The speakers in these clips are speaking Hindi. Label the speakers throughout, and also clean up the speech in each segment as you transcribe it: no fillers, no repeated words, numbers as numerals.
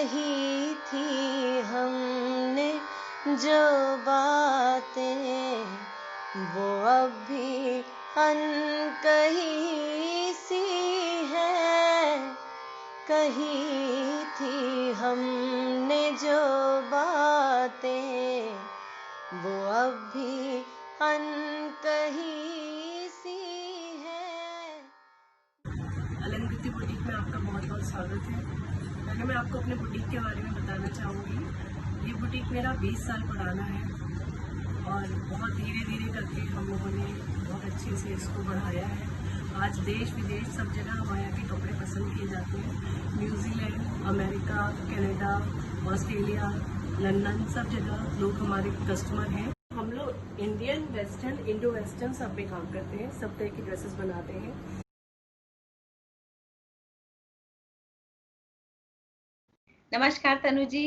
Speaker 1: कही थी हमने जो बातें, वो अब भी अनकही सी है। कही थी हमने जो बातें, वो अब भी अनकही सी है।
Speaker 2: अलंकृति बुटीक में आपका बहुत बहुत स्वागत है। पहले मैं आपको अपने बुटीक के बारे में बताना चाहूँगी। ये बुटीक मेरा 20 साल पुराना है और बहुत धीरे धीरे करके हम लोगों ने बहुत अच्छे से इसको बढ़ाया है। आज देश विदेश सब जगह हमारे यहाँ के कपड़े पसंद किए जाते हैं। New Zealand, America, Canada, Australia, London, सब जगह लोग हमारे कस्टमर हैं। हम लोग इंडियन, वेस्टर्न, इंडो वेस्टर्न सब पे काम करते हैं, सब तरह की ड्रेसेस बनाते हैं।
Speaker 3: नमस्कार तनु जी।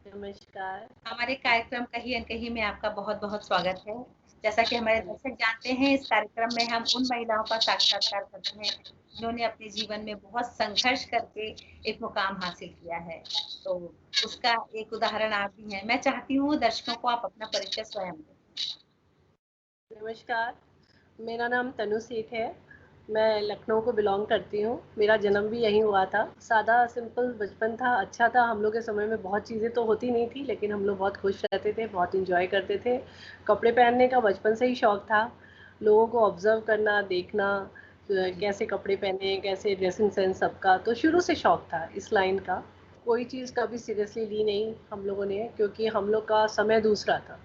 Speaker 2: नमस्कार।
Speaker 3: हमारे कार्यक्रम कहीं अनकहीं में आपका बहुत बहुत स्वागत है। जैसा कि हमारे दर्शक जानते हैं, इस कार्यक्रम में हम उन महिलाओं का साक्षात्कार करते हैं जिन्होंने अपने जीवन में बहुत संघर्ष करके एक मुकाम हासिल किया है। तो उसका एक उदाहरण आप भी हैं। मैं चाहती हूँ दर्शकों को आप अपना परिचय स्वयं दें।
Speaker 2: नमस्कार, मेरा नाम तनु सेठ है। मैं लखनऊ को बिलोंग करती हूँ। मेरा जन्म भी यहीं हुआ था। सादा सिंपल बचपन था, अच्छा था। हम लोग के समय में बहुत चीज़ें तो होती नहीं थी, लेकिन हम लोग बहुत खुश रहते थे, बहुत इंजॉय करते थे। कपड़े पहनने का बचपन से ही शौक था। लोगों को ऑब्जर्व करना, देखना, कैसे कपड़े पहने, कैसे ड्रेसिंग सेंस सबका, तो शुरू से शौक था इस लाइन का। कोई चीज़ कभी सीरियसली ली नहीं हम लोगों ने, क्योंकि हम लोग का समय दूसरा था।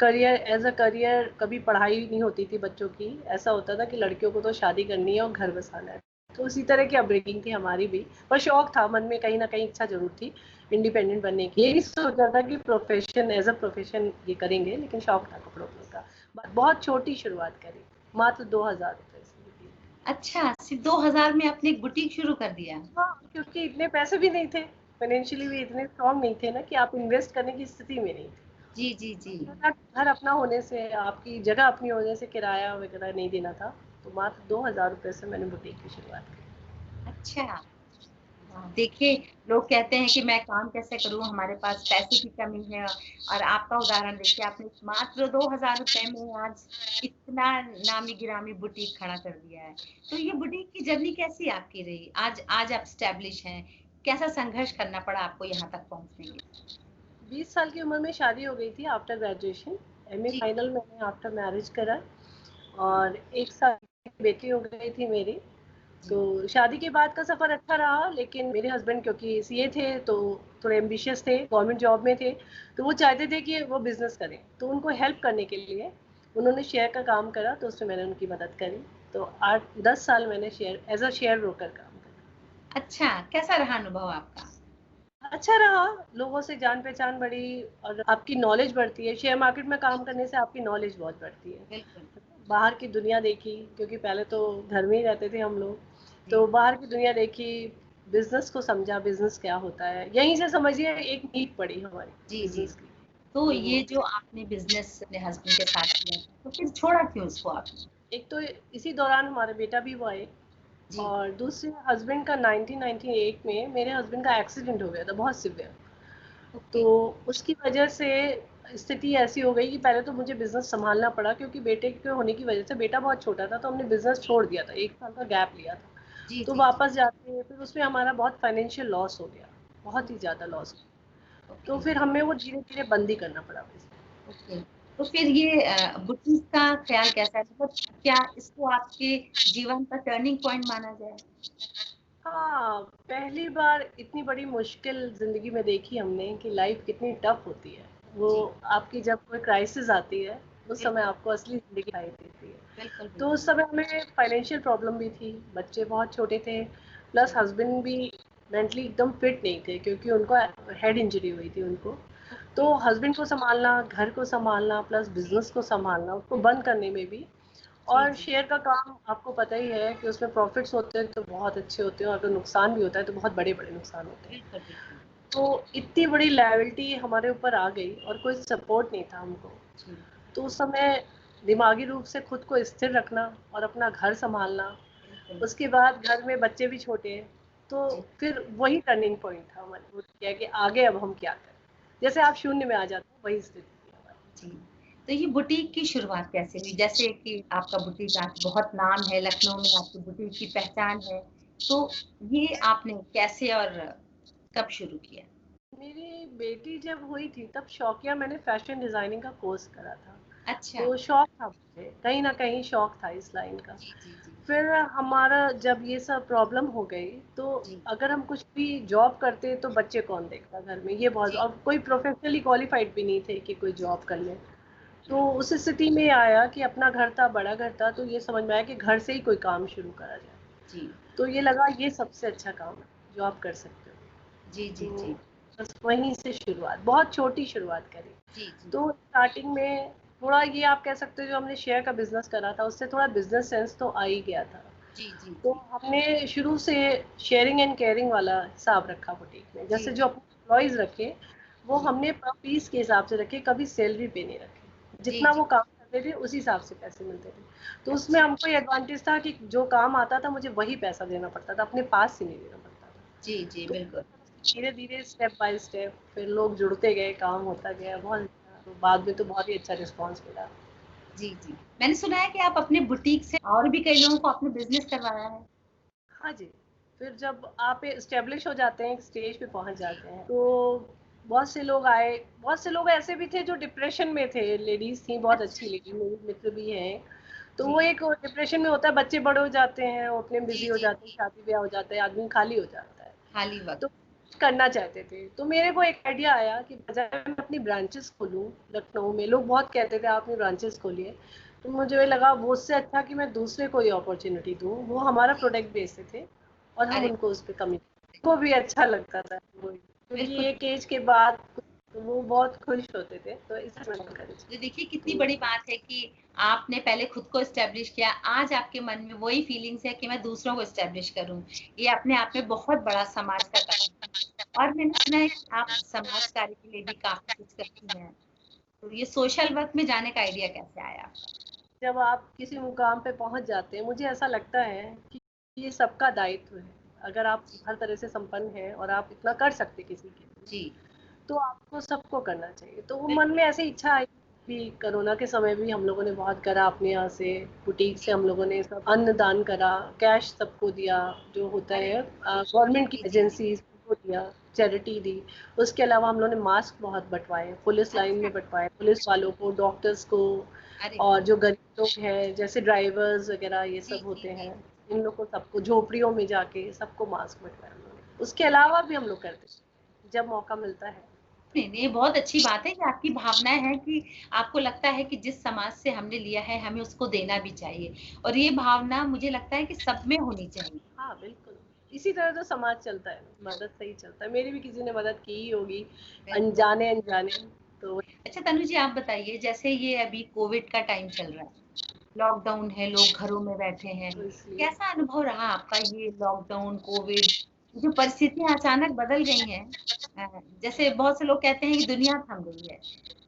Speaker 2: करियर, एज अ करियर कभी पढ़ाई नहीं होती थी बच्चों की। ऐसा होता था कि लड़कियों को तो शादी करनी है और घर बसाना है। तो उसी तरह की अपब्रिंगिंग थी हमारी भी, पर शौक था मन में, कहीं ना कहीं इच्छा जरूर थी इंडिपेंडेंट बनने की। यही सोचा था कि प्रोफेशन, एज अ प्रोफेशन ये करेंगे, लेकिन शौक था कपड़ों का। बहुत छोटी शुरुआत करी, मात्र 2000 रुपए से।
Speaker 3: अच्छा, सिर्फ 2000 में आपने एक बुटीक शुरू कर दिया?
Speaker 2: हाँ, क्योंकि इतने पैसे भी नहीं थे, फाइनेंशियली भी इतने स्ट्रॉन्ग नहीं थे ना कि आप इन्वेस्ट करने की स्थिति में नहीं थे।
Speaker 3: जी जी जी।
Speaker 2: घर अपना होने से, आपकी जगह अपनी होने से किराया वगैरह नहीं देना था। तो मात्र 2000 रुपए से मैंने बुटीक की शुरुआत की।
Speaker 3: अच्छा, देखिए, लोग कहते हैं कि मैं काम कैसे करूं, हमारे पास पैसे की कमी है। और आपका उदाहरण देखिए, आपने मात्र 2000 रुपए में आज इतना नामी गिरामी बुटीक खड़ा कर दिया है। तो ये बुटीक की जर्नी कैसी आपकी रही? आज आज आप स्टैब्लिश हैं। कैसा संघर्ष करना पड़ा आपको यहाँ तक पहुँचने के लिए?
Speaker 2: 20 साल की उम्र में शादी हो गई थी आफ्टर ग्रेजुएशन। एमए
Speaker 3: जी।
Speaker 2: फाइनल मैंने आफ्टर मैरिज करा और 1 साल की बेटी हो गई थी मेरी।
Speaker 3: जी।
Speaker 2: तो शादी के बाद का सफ़र अच्छा रहा, लेकिन मेरे हस्बैंड क्योंकि सीए थे, तो थोड़े एम्बिशियस थे, गवर्नमेंट जॉब में थे। तो वो चाहते थे कि वो बिज़नेस करें, तो उनको हेल्प करने के लिए उन्होंने शेयर का काम करा, तो उसमें मैंने उनकी मदद करी। तो 8-10 साल मैंने share, as a share broker काम करा।
Speaker 3: अच्छा, कैसा रहा अनुभव आपका?
Speaker 2: अच्छा रहा, लोगों से जान पहचान बढ़ी और आपकी नॉलेज बढ़ती है। शेयर मार्केट में काम करने से आपकी नॉलेज बहुत बढ़ती है।
Speaker 3: बिल्कुल।
Speaker 2: बाहर की दुनिया देखी, क्योंकि पहले तो घर में ही रहते थे हम लोग।
Speaker 3: जी
Speaker 2: तो बाहर की दुनिया देखी, बिजनेस को समझा, बिजनेस क्या होता है। यहीं से समझिए एक नींव पड़ी हमारी
Speaker 3: जी जी।
Speaker 2: बिजनेस की।
Speaker 3: तो
Speaker 2: तो
Speaker 3: ये जो आपने बिजनेस अपने हस्बैंड के साथ किया था, तो फिर छोड़ा क्यों इसको आपने?
Speaker 2: एक तो इसी दौरान हमारा बेटा भी हुआ एक,
Speaker 3: जी।
Speaker 2: और दूसरे हस्बैंड का 1998 में मेरे हस्बैंड का एक्सीडेंट हो गया था, बहुत सिवियर। तो
Speaker 3: ओके।
Speaker 2: उसकी वजह से स्थिति ऐसी हो गई कि पहले तो मुझे बिजनेस संभालना पड़ा, क्योंकि बेटे के होने की वजह से, बेटा बहुत छोटा था, तो हमने बिजनेस छोड़ दिया था, 1 साल का गैप लिया था।
Speaker 3: जी
Speaker 2: तो
Speaker 3: जी जी।
Speaker 2: वापस जाके फिर उसमें हमारा बहुत फाइनेंशियल लॉस हो गया, बहुत ही ज़्यादा लॉस। तो
Speaker 3: ओके।
Speaker 2: फिर हमें वो धीरे धीरे बंद ही करना पड़ा बिजनेस।
Speaker 3: ओके। तो फिर ये बुटीक का ख्याल कैसा है? मतलब क्या इसको आपके जीवन का टर्निंग पॉइंट माना जाए?
Speaker 2: हाँ, पहली बार इतनी बड़ी मुश्किल ज़िंदगी में देखी हमने कि लाइफ कितनी टफ होती है। वो
Speaker 3: जी।
Speaker 2: आपकी जब कोई क्राइसिस आती है, उस समय
Speaker 3: बिल्कुल
Speaker 2: आपको असली ज़िंदगी दिखाई देती है।
Speaker 3: बिल्कुल
Speaker 2: तो
Speaker 3: बिल्कुल।
Speaker 2: उस समय हमें फाइनेंशियल प्रॉब्लम भी थी, बच्चे बहुत छोटे थे, प्लस
Speaker 3: जी।
Speaker 2: हस्बैंड भी मेंटली एकदम फिट नहीं थे, क्योंकि उनको हेड इंजरी हुई थी उनको।
Speaker 3: ओके।
Speaker 2: तो हस्बैंड को सँभालना, घर को सँभालना, प्लस
Speaker 3: जी
Speaker 2: बिज़नेस को सँभालना, उसको बंद करने में भी।
Speaker 3: जी
Speaker 2: और
Speaker 3: जी।
Speaker 2: शेयर का काम आपको पता ही है कि उसमें प्रॉफिट्स होते हैं तो बहुत अच्छे होते हैं, और अगर नुकसान भी होता है तो बहुत बड़े-बड़े नुकसान होते हैं।
Speaker 3: बिल्कुल बिल्कुल।
Speaker 2: तो इतनी बड़ी लायबिलिटी हमारे ऊपर आ गई और कोई सपोर्ट नहीं था हमको।
Speaker 3: जी।
Speaker 2: तो उस समय दिमागी रूप से खुद को स्थिर रखना और अपना घर सँभालना,
Speaker 3: बिल्कुल।
Speaker 2: उसके बाद घर में बच्चे भी छोटे हैं, तो फिर वही टर्निंग पॉइंट था हमारे, वो किया कि आगे अब हम क्या करें, जैसे आप शून्य में आ जाते हैं वही स्थिति थी हमारी।
Speaker 3: जी। तो ये बुटीक की शुरुआत कैसे हुई? जैसे कि आपका बुटीक आज बहुत नाम है, लखनऊ में आपकी बुटीक की पहचान है, तो ये आपने कैसे और कब शुरू किया?
Speaker 2: मेरी बेटी जब हुई थी तब शौकिया मैंने फैशन डिजाइनिंग का कोर्स करा था,
Speaker 3: अच्छा।
Speaker 2: तो शौक था मुझे, कहीं ना कहीं शौक था इस लाइन का।
Speaker 3: जी, जी, जी।
Speaker 2: फिर हमारा जब ये सब प्रॉब्लम हो गई तो
Speaker 3: जी,
Speaker 2: अगर हम कुछ भी जॉब करते तो बच्चे कौन देखता घर में, ये बहुत,
Speaker 3: जी,
Speaker 2: और कोई प्रोफेशनली क्वालिफाइड भी नहीं थे कि कोई
Speaker 3: जी,
Speaker 2: जॉब कर ले। तो उस स्थिति में आया कि अपना घर था, बड़ा घर था, तो ये समझ में आया कि घर से ही कोई काम शुरू करा जाए।
Speaker 3: जी,
Speaker 2: तो ये लगा ये सबसे अच्छा काम है जो आप कर सकते
Speaker 3: जी,
Speaker 2: हो।
Speaker 3: जी, जी,
Speaker 2: तो बस वहीं से शुरुआत, बहुत छोटी शुरुआत करी।
Speaker 3: जी, जी,
Speaker 2: तो स्टार्टिंग में थोड़ा ये आप कह सकते हो, जो हमने शेयर का बिजनेस करा था उससे थोड़ा बिजनेस सेंस तो आ ही गया था।
Speaker 3: जी, जी,
Speaker 2: तो
Speaker 3: जी,
Speaker 2: हमने शुरू से शेयरिंग एंड केयरिंग वाला हिसाब रखा बुटीक में,
Speaker 3: जी,
Speaker 2: जैसे जो
Speaker 3: जी,
Speaker 2: अपने एम्प्लॉयज रखे वो
Speaker 3: जी,
Speaker 2: हमने पर पीस के हिसाब से रखे, कभी सैलरी पे नहीं रखे,
Speaker 3: जी,
Speaker 2: जितना
Speaker 3: जी,
Speaker 2: वो काम करते थे उसी हिसाब से पैसे मिलते थे। तो उसमें
Speaker 3: अच्छा,
Speaker 2: हमको ये एडवांटेज था कि जो काम आता था मुझे वही पैसा देना पड़ता था, अपने पास से नहीं देना पड़ता था।
Speaker 3: जी, जी,
Speaker 2: तो
Speaker 3: बिल्कुल।
Speaker 2: धीरे धीरे स्टेप बाय स्टेप फिर लोग जुड़ते गए, काम होता गया बहुत अच्छा, तो बाद में तो बहुत ही अच्छा रिस्पॉन्स मिला।
Speaker 3: जी, जी। मैंने सुना है कि आप अपने बुटीक से और भी कई लोगों को आपने बिज़नेस करवाया है?
Speaker 2: हाँ जी, फिर जब आप एस्टेब्लिश हो जाते हैं, एक स्टेज पे पहुँच जाते हैं, तो बहुत से लोग आए, बहुत से लोग ऐसे भी थे जो डिप्रेशन में थे, लेडीज़ थीं, बहुत
Speaker 3: अच्छा,
Speaker 2: अच्छी लेडी मेरी मित्र भी हैं। तो
Speaker 3: जी,
Speaker 2: वो एक डिप्रेशन में होता है, बच्चे बड़े हो जाते हैं, वो अपने में
Speaker 3: जी,
Speaker 2: बिज़ी हो
Speaker 3: जी,
Speaker 2: जाते हैं,
Speaker 3: जी,
Speaker 2: शादी-ब्याह हो जाता है, आदमी खाली हो जाता है।
Speaker 3: खाली
Speaker 2: तो
Speaker 3: वक़्त।
Speaker 2: कुछ करना चाहते थे, तो मेरे को एक आइडिया आया कि बजाय मैं अपनी ब्रांचेस खोलूँ लखनऊ में, लोग बहुत कहते थे आपने ब्रांचेस खोलिए, तो मुझे लगा वो उससे अच्छा कि मैं दूसरे को ये अपॉर्चुनिटी दूँ, वो हमारा
Speaker 3: जी,
Speaker 2: प्रोडक्ट बेचते थे और हम
Speaker 3: अरे!
Speaker 2: उनको उस पे कमीशन, को भी अच्छा लगता था वो, क्योंकि
Speaker 3: बिल्कुल।
Speaker 2: एक एज के बाद तो वो बहुत खुश होते थे, तो इसलिए मैंने encourage
Speaker 3: तो देखिए
Speaker 2: किया।
Speaker 3: कितनी
Speaker 2: तो
Speaker 3: बड़ी बात है कि आपने पहले खुद को एस्टेब्लिश किया, आज आपके मन में वही फीलिंग्स है कि मैं दूसरों को एस्टेब्लिश करूँ। ये अपने आप में बहुत बड़ा समाज का काम है और मैंने सुना है कि आप समाज कार्य के लिए भी काफ़ी कुछ करती हैं। तो ये सोशल वर्क में जाने का आइडिया कैसे आया आपका?
Speaker 2: जब आप किसी मुकाम पे पहुंच जाते हैं, मुझे ऐसा लगता है कि ये सबका दायित्व है। अगर आप
Speaker 3: जी,
Speaker 2: हर तरह से संपन्न हैं और आप इतना कर सकते किसी के लिए,
Speaker 3: जी,
Speaker 2: तो आपको सबको करना चाहिए। तो वो मन
Speaker 3: बिल्कुल।
Speaker 2: में ऐसी इच्छा आई भी, कोरोना के समय भी हम लोगों ने बहुत करा अपने यहाँ से, बुटीक से
Speaker 3: जी,
Speaker 2: हम लोगों ने सब अन्न दान करा, कैश सबको दिया, जो होता
Speaker 3: अरे!
Speaker 2: है गवर्नमेंट की
Speaker 3: जी, जी, जी।
Speaker 2: एजेंसीज को दिया, चैरिटी दी। उसके अलावा हम लोगों ने मास्क बहुत बंटवाए, पुलिस लाइन
Speaker 3: अच्छा,
Speaker 2: में बंटवाए, पुलिस वालों को, डॉक्टर्स को,
Speaker 3: अरे
Speaker 2: और
Speaker 3: वाह!
Speaker 2: जो गरीब लोग हैं जैसे ड्राइवर्स वगैरह ये
Speaker 3: जी,
Speaker 2: सब
Speaker 3: जी,
Speaker 2: होते
Speaker 3: जी।
Speaker 2: हैं, इन लोग को सबको झोपड़ियों में जाके सबको मास्क बंटवाए हम लोगों ने। उसके अलावा भी हम लोग करते हैं, जब मौका मिलता है।
Speaker 3: नहीं, नहीं, ये बहुत अच्छी बात है कि आपकी भावनाएँ हैं कि आपको लगता है कि जिस समाज से हमने लिया है, हमें उसको देना भी चाहिए और ये भावना मुझे लगता है कि सब में होनी चाहिए।
Speaker 2: हाँ, बिल्कुल। इसी तरह तो समाज चलता है, मदद से ही चलता है। मेरी भी किसी ने मदद की ही होगी,
Speaker 3: बिल्कुल।
Speaker 2: अनजाने-अनजाने, तो
Speaker 3: अच्छा तनु जी आप बताइए जैसे ये अभी कोविड का टाइम चल रहा है, लॉकडाउन है, लोग घरों में बैठे हैं।
Speaker 2: तो इसलिए
Speaker 3: कैसा अनुभव रहा आपका ये लॉकडाउन, कोविड, जो परिस्थितियाँ अचानक बदल गई हैं जैसे बहुत से लोग कहते हैं कि दुनिया थम गई है।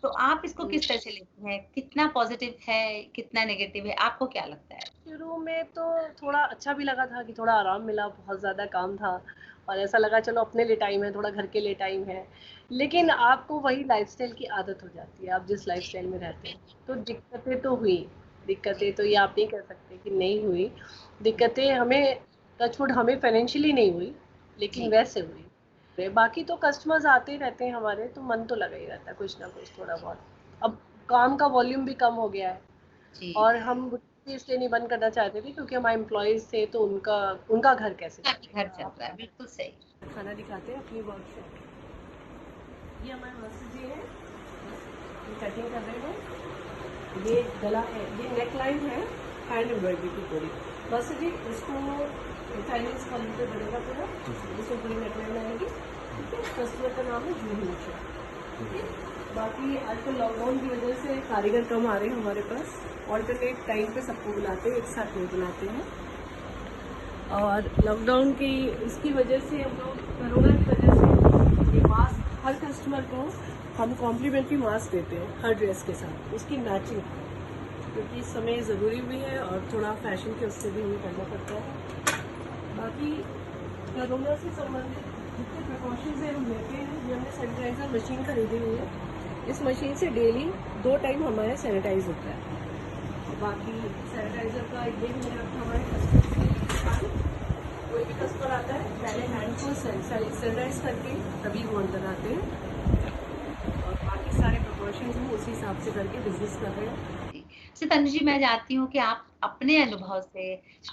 Speaker 3: तो आप इसको
Speaker 2: हुँ।
Speaker 3: किस तरह से लेती हैं? कितना पॉज़िटिव है, कितना नेगेटिव है? आपको क्या लगता है?
Speaker 2: शुरू में तो थोड़ा अच्छा भी लगा था कि थोड़ा आराम मिला, बहुत ज़्यादा काम था और ऐसा लगा चलो अपने लिए टाइम है, थोड़ा घर के लिए टाइम है। लेकिन
Speaker 3: जी,
Speaker 2: आपको वही लाइफ़स्टाइल की आदत हो जाती है, आप जिस
Speaker 3: जी,
Speaker 2: लाइफ़स्टाइल में रहते
Speaker 3: जी,
Speaker 2: हैं। तो दिक्कतें तो हुई,
Speaker 3: जी,
Speaker 2: दिक्कतें तो ये आप नहीं कह सकते कि नहीं हुई।
Speaker 3: हुँ,
Speaker 2: दिक्कतें हमें, टच वुड, हमें फाइनेंशियली नहीं हुई, लेकिन
Speaker 3: जी,
Speaker 2: वैसे हुई। बाकी तो कस्टमर्स आते ही रहते हैं हमारे, तो मन तो लगा ही रहता है कुछ ना कुछ थोड़ा बहुत। अब काम का वॉल्यूम भी कम हो गया है
Speaker 3: जी।
Speaker 2: और हम बुटीक भी इसलिए नहीं बंद करना चाहते थे क्योंकि हमारे एम्प्लॉइज़ थे, तो उनका उनका घर कैसे
Speaker 3: आपके घर
Speaker 2: चलेगा।
Speaker 3: चल
Speaker 2: आप
Speaker 3: रहा है, बिल्कुल सही।
Speaker 2: खाना दिखाते हैं अपनी वर्कशॉप। ये हमारे मास्टर जी हैं, ये कटिंग कर रहे हैं। ये गला है, ये नेक लाइन है, हैंड एम्ब्रॉयडरी की पूरी। मास्टर जी इसको चाइनीज कॉलर पे बनेगा पूरा, इसमें पूरी नेक लाइन आएगी। ठीक है, कस्टमर का नाम है जूही मिश्रा। ठीक है, बाकी आजकल लॉकडाउन की वजह से कारीगर कम आ रहे हैं हमारे पास, ऑल्टरनेट टाइम पे सबको बुलाते हैं, एक साथ नहीं बुलाते हैं। और लॉकडाउन की इसकी वजह से हम लोग, कोरोना की वजह से, ये मास्क हर कस्टमर को हम कॉम्प्लीमेंट्री मास्क देते हैं हर ड्रेस के साथ, उसकी मैचिंग, क्योंकि इस समय ज़रूरी भी है और थोड़ा फैशन के उससे भी हमें करना पड़ता है। बाकी कोरोना से संबंधित जितने प्रिकॉशंस हैं हम लेते हैं। ये हमने सैनिटाइजर मशीन खरीदी हुई है। इस मशीन से डेली 2 टाइम हमारा सैनिटाइज होता है। और बाकी सैनिटाइजर का ये हमने रखा हुआ है कस्टमर। कोई भी कस्टमर आता है पहले हैंड को सैनिटाइज करके तभी वो अंदर आते हैं, और बाकी सारे प्रिकॉशंस हम उसी हिसाब से करके बिजनेस कर रहे हैं।
Speaker 3: तो तनु जी, मैं चाहती हूँ कि आप अपने अनुभव से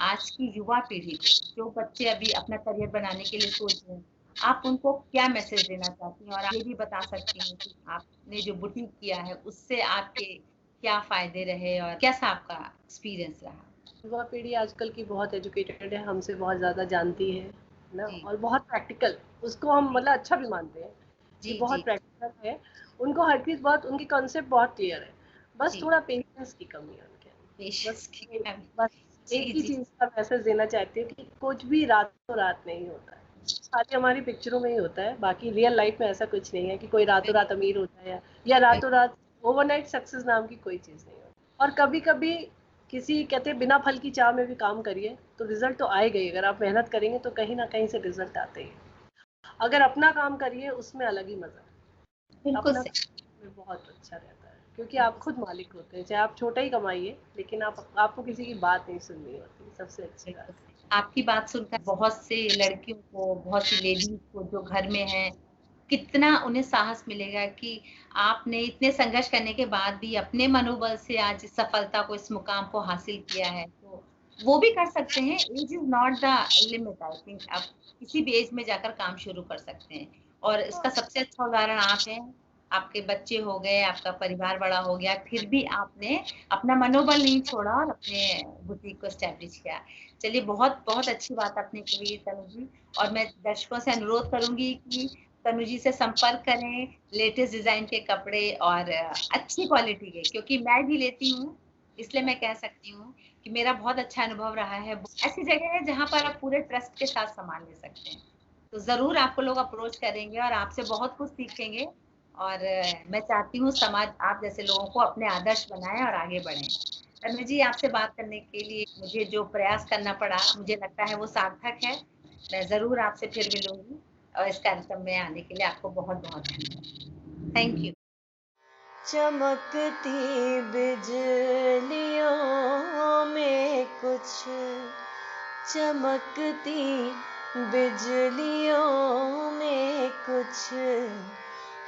Speaker 3: आज की युवा पीढ़ी को, जो बच्चे अभी अपना करियर बनाने के लिए सोच रहे हैं, आप उनको क्या मैसेज देना चाहती हैं? और आप ये भी बता सकती हैं कि आपने जो बुटीक किया है उससे आपके क्या फायदे रहे और कैसा आपका एक्सपीरियंस रहा?
Speaker 2: युवा पीढ़ी आजकल की बहुत एजुकेटेड है, हमसे बहुत ज़्यादा जानती है ना,
Speaker 3: जी
Speaker 2: और बहुत प्रैक्टिकल, उसको हम मतलब अच्छा भी मानते हैं कि
Speaker 3: जी जी
Speaker 2: बहुत प्रैक्टिकल है। उनको हर चीज़ बहुत, उनकी कॉन्सेप्ट बहुत क्लियर है। बस
Speaker 3: जी
Speaker 2: थोड़ा पेशेंस की कमी है उनके अंदर।
Speaker 3: पेशेंस
Speaker 2: बस
Speaker 3: की कमी।
Speaker 2: बस एक
Speaker 3: जी
Speaker 2: ही
Speaker 3: जी
Speaker 2: चीज़ का मैसेज देना चाहती हूँ कि कुछ भी रातों रात नहीं होता है। खाली हमारी पिक्चरों में ही होता है, बाकी रियल लाइफ में ऐसा कुछ नहीं है कि कोई रातों रात अमीर होता है या रातों रात ओवरनाइट सक्सेस नाम की कोई चीज़ नहीं होती। और कभी कभी किसी कहते हैं बिना फल की चाह में भी काम करिए तो रिजल्ट तो आएगा ही। अगर आप मेहनत करेंगे तो कहीं ना कहीं से रिजल्ट आते ही। अगर अपना काम करिए उसमें अलग ही मजा है।
Speaker 3: बिल्कुल
Speaker 2: अपना
Speaker 3: सही।
Speaker 2: काम में बहुत अच्छा रहता है, क्योंकि आप खुद मालिक होते हैं। चाहे आप छोटा ही कमाइए, लेकिन आपको किसी की बात नहीं सुननी होती, सबसे अच्छी बात।
Speaker 3: बिल्कुल सही। आपकी बात सुनकर बहुत से लड़कियों को, बहुत सी लेडीज को जो घर में हैं, कितना उन्हें साहस मिलेगा कि आपने इतने संघर्ष करने के बाद भी अपने मनोबल से आज इस सफलता को, इस मुकाम को हासिल किया है। तो वो भी कर सकते हैं। Age is not the limit. I think आप किसी भी एज में जाकर काम शुरू कर सकते हैं, और इसका सबसे अच्छा उदाहरण आप हैं। आपके बच्चे हो गए, आपका परिवार बड़ा हो गया, फिर भी आपने अपना मनोबल नहीं छोड़ा और अपने बुटीक को एस्टेब्लिश किया। चलिए, बहुत बहुत अच्छी बात आपने कही तनु जी। और मैं दर्शकों से अनुरोध करूंगी कि तनु जी से संपर्क करें, लेटेस्ट डिजाइन के कपड़े और अच्छी क्वालिटी के, क्योंकि मैं भी लेती हूँ, इसलिए मैं कह सकती हूँ कि मेरा बहुत अच्छा अनुभव रहा है। ऐसी जगह है जहाँ पर आप पूरे ट्रस्ट के साथ सामान ले सकते हैं। तो जरूर आपको लोग अप्रोच करेंगे और आपसे बहुत कुछ सीखेंगे। और मैं चाहती हूँ समाज आप जैसे लोगों को अपने आदर्श बनाए और आगे बढ़े। तनु जी, आपसे बात करने के लिए मुझे जो प्रयास करना पड़ा, मुझे लगता है वो सार्थक है। मैं जरूर आपसे फिर मिलूंगी, और इस कार्यक्रम में आने के लिए आपको बहुत बहुत धन्यवाद। Thank you.
Speaker 1: चमकती बिजलियों में कुछ, चमकती बिजलियों में कुछ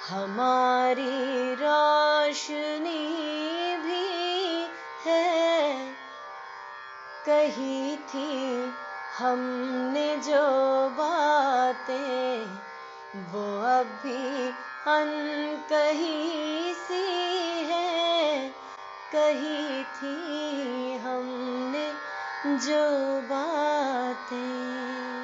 Speaker 1: हमारी रोशनी भी है। कही थी हमने जो बातें, वो अभी अनकही सी है। कही थी हमने जो बातें।